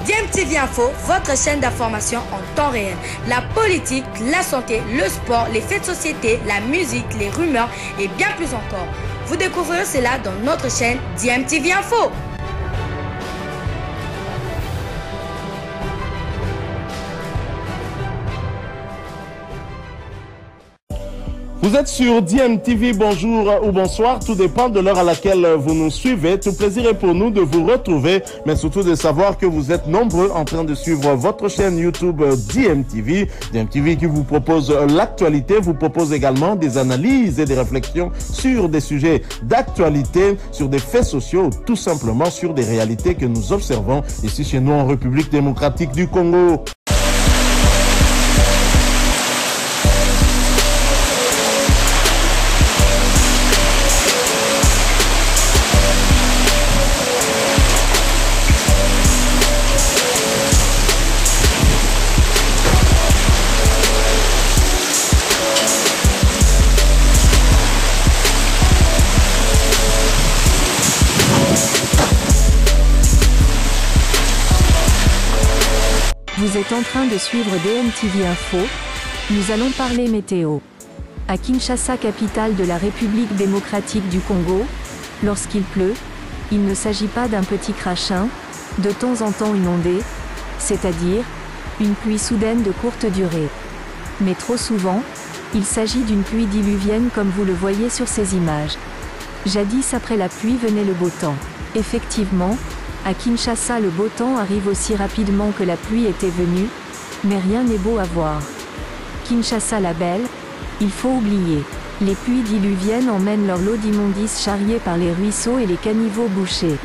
DMTV Info, votre chaîne d'information en temps réel. La politique, la santé, le sport, les faits de société, la musique, les rumeurs et bien plus encore. Vous découvrirez cela dans notre chaîne DMTV Info. Vous êtes sur DMTV, bonjour ou bonsoir, tout dépend de l'heure à laquelle vous nous suivez. Tout plaisir est pour nous de vous retrouver, mais surtout de savoir que vous êtes nombreux en train de suivre votre chaîne YouTube DMTV. DMTV qui vous propose l'actualité, vous propose également des analyses et des réflexions sur des sujets d'actualité, sur des faits sociaux, tout simplement sur des réalités que nous observons ici chez nous en République démocratique du Congo. Vous êtes en train de suivre DMTV Info, nous allons parler météo. À Kinshasa, capitale de la République démocratique du Congo, lorsqu'il pleut, il ne s'agit pas d'un petit crachin, de temps en temps une ondée, c'est-à-dire une pluie soudaine de courte durée. Mais trop souvent, il s'agit d'une pluie diluvienne comme vous le voyez sur ces images. Jadis après la pluie venait le beau temps. Effectivement, à Kinshasa le beau temps arrive aussi rapidement que la pluie était venue, mais rien n'est beau à voir. Kinshasa la belle, il faut oublier. Les pluies diluviennes emmènent leur lot d'immondices charriés par les ruisseaux et les caniveaux bouchés.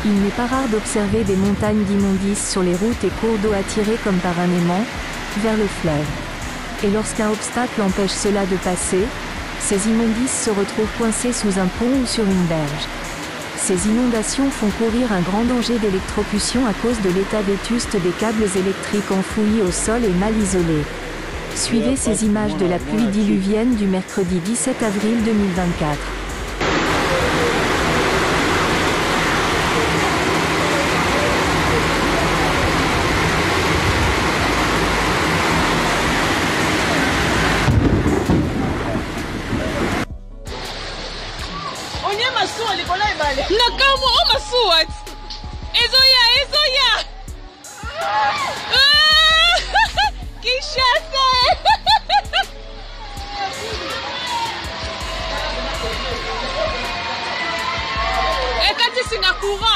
Il n'est pas rare d'observer des montagnes d'immondices sur les routes et cours d'eau attirés comme par un aimant, vers le fleuve. Et lorsqu'un obstacle empêche cela de passer, ces immondices se retrouvent coincés sous un pont ou sur une berge. Ces inondations font courir un grand danger d'électrocution à cause de l'état vétuste des câbles électriques enfouis au sol et mal isolés. Suivez ces images de la pluie diluvienne du mercredi 17 avril 2024. Nakamo Omasuat Ezoya Kinshasa Ekati Singapura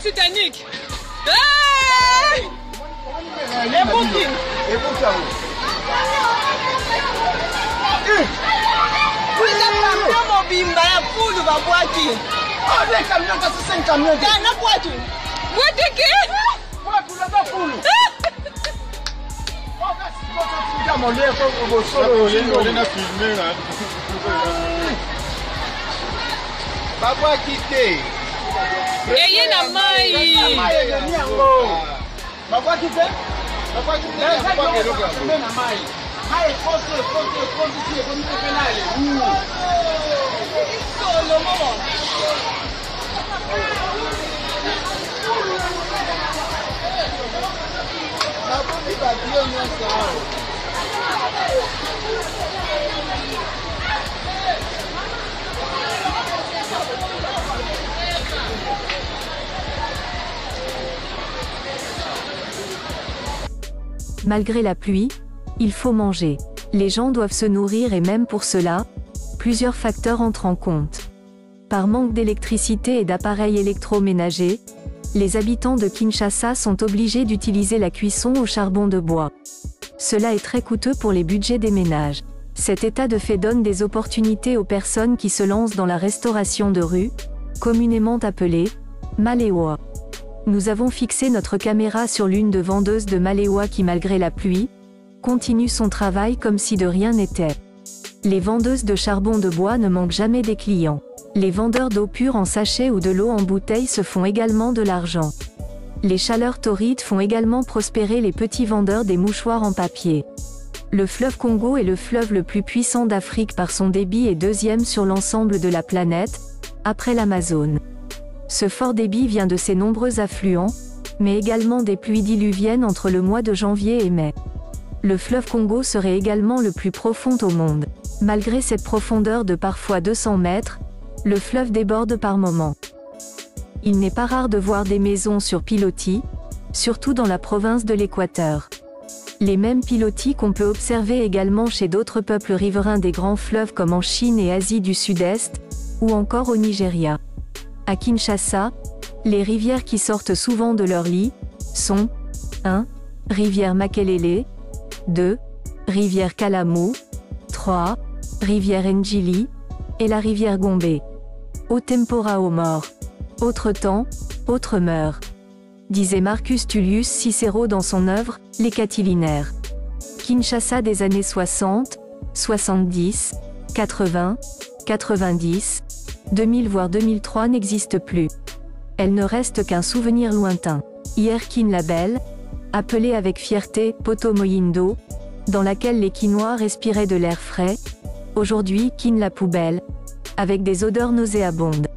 Titanic mobimba ya pulu babwaki le camion kasi 5 camions kana bwatu bwateke bwatu la pulu mon lien au solo on a filmé là babwaki te eye na mai babwaki te na mai hai kote tie kwa mtu penale solo momo na bobi ba dio nyonso Malgré la pluie, il faut manger. Les gens doivent se nourrir et même pour cela, plusieurs facteurs entrent en compte. Par manque d'électricité et d'appareils électroménagers, les habitants de Kinshasa sont obligés d'utiliser la cuisson au charbon de bois. Cela est très coûteux pour les budgets des ménages. Cet état de fait donne des opportunités aux personnes qui se lancent dans la restauration de rue, communément appelée Malewa. Nous avons fixé notre caméra sur l'une de vendeuses de Malewa qui, malgré la pluie, continue son travail comme si de rien n'était. Les vendeuses de charbon de bois ne manquent jamais des clients. Les vendeurs d'eau pure en sachet ou de l'eau en bouteille se font également de l'argent. Les chaleurs torrides font également prospérer les petits vendeurs des mouchoirs en papier. Le fleuve Congo est le fleuve le plus puissant d'Afrique par son débit et deuxième sur l'ensemble de la planète, après l'Amazone. Ce fort débit vient de ses nombreux affluents, mais également des pluies diluviennes entre le mois de janvier et mai. Le fleuve Congo serait également le plus profond au monde. Malgré cette profondeur de parfois 200 mètres, le fleuve déborde par moments. Il n'est pas rare de voir des maisons sur pilotis, surtout dans la province de l'Équateur. Les mêmes pilotis qu'on peut observer également chez d'autres peuples riverains des grands fleuves comme en Chine et Asie du Sud-Est, ou encore au Nigeria. À Kinshasa, les rivières qui sortent souvent de leur lit sont 1. Rivière Makelele, 2. Rivière Kalamu, 3. Rivière Njili, et la rivière Gombe. Au tempora aux morts. Autre temps, autre meurt. Disait Marcus Tullius Cicéro dans son œuvre, Les Catilinaires. Kinshasa des années 60, 70, 80, 90, 2000 voire 2003 n'existe plus. Elle ne reste qu'un souvenir lointain. Hier Kin la Belle, appelée avec fierté Poto Moyindo, dans laquelle les Kinois respiraient de l'air frais, aujourd'hui Kin la Poubelle, avec des odeurs nauséabondes.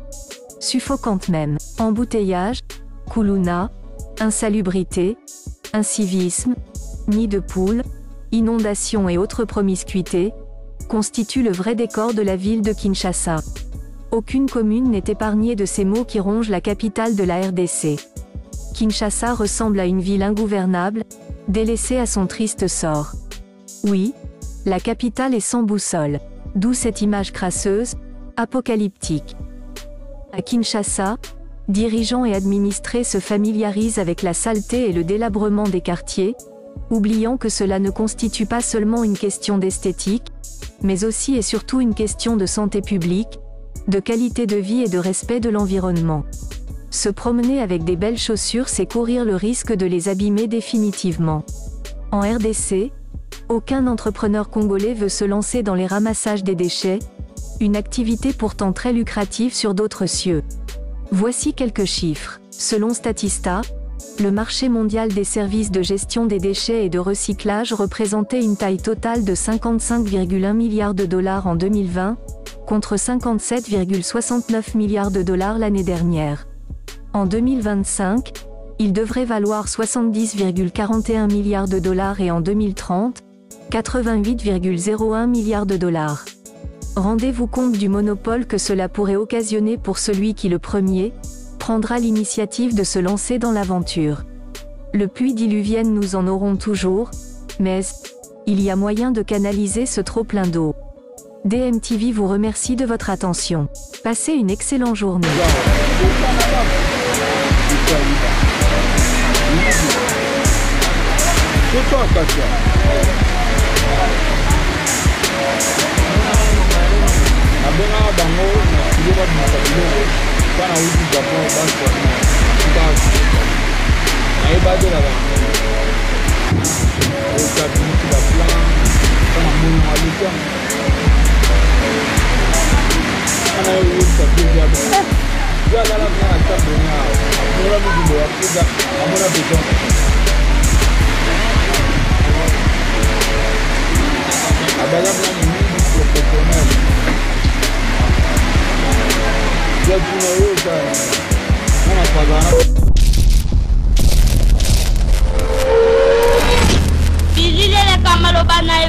Suffocantes même. Embouteillage, Kuluna, insalubrité, incivisme, nid de poules, inondations et autres promiscuités, constituent le vrai décor de la ville de Kinshasa. Aucune commune n'est épargnée de ces maux qui rongent la capitale de la RDC. Kinshasa ressemble à une ville ingouvernable, délaissée à son triste sort. Oui, la capitale est sans boussole, d'où cette image crasseuse, apocalyptique. À Kinshasa, dirigeants et administrés se familiarisent avec la saleté et le délabrement des quartiers, oubliant que cela ne constitue pas seulement une question d'esthétique, mais aussi et surtout une question de santé publique, de qualité de vie et de respect de l'environnement. Se promener avec des belles chaussures, c'est courir le risque de les abîmer définitivement. En RDC, aucun entrepreneur congolais veut se lancer dans les ramassages des déchets, une activité pourtant très lucrative sur d'autres cieux. Voici quelques chiffres. Selon Statista, le marché mondial des services de gestion des déchets et de recyclage représentait une taille totale de 55,1 milliards de dollars en 2020, contre 57,69 milliards de dollars l'année dernière. En 2025, il devrait valoir 70,41 milliards de dollars et en 2030, 88,01 milliards de dollars. Rendez-vous compte du monopole que cela pourrait occasionner pour celui qui le premier prendra l'initiative de se lancer dans l'aventure. Le pluie diluvienne, nous en aurons toujours, mais il y a moyen de canaliser ce trop-plein d'eau. DMTV vous remercie de votre attention. Passez une excellente journée. Abena bango na kiloba makabiloko kana uti Japon banko na na ibade la bango au tabini la plan kana munu maluka kana uti tabia ya la na tabona amora mbibo ya kuda amora beton abala bla ni professionnel. Bizile le kamalo bana